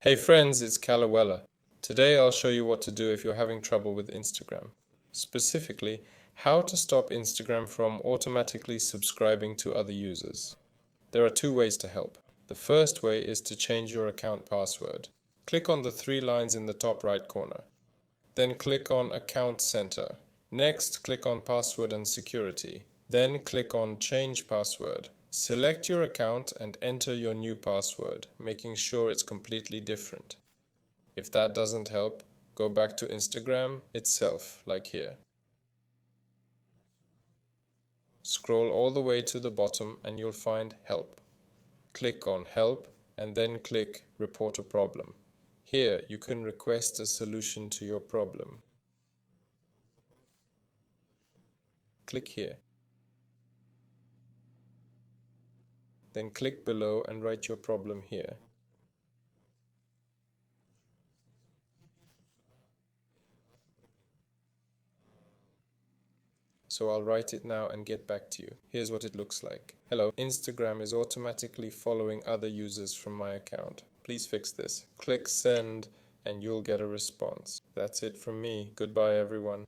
Hey friends, it's Calawella. Today I'll show you what to do if you're having trouble with Instagram. Specifically, how to stop Instagram from automatically subscribing to other users. There are two ways to help. The first way is to change your account password. Click on the three lines in the top right corner. Then click on Account Center. Next, click on Password and Security. Then click on Change Password. Select your account and enter your new password, making sure it's completely different. If that doesn't help, go back to Instagram itself, like here. Scroll all the way to the bottom and you'll find Help. Click on Help and then click Report a Problem. Here you can request a solution to your problem. Click here. Then click below and write your problem here. So I'll write it now and get back to you. Here's what it looks like. Hello, Instagram is automatically following other users from my account. Please fix this. Click send and you'll get a response. That's it from me. Goodbye everyone.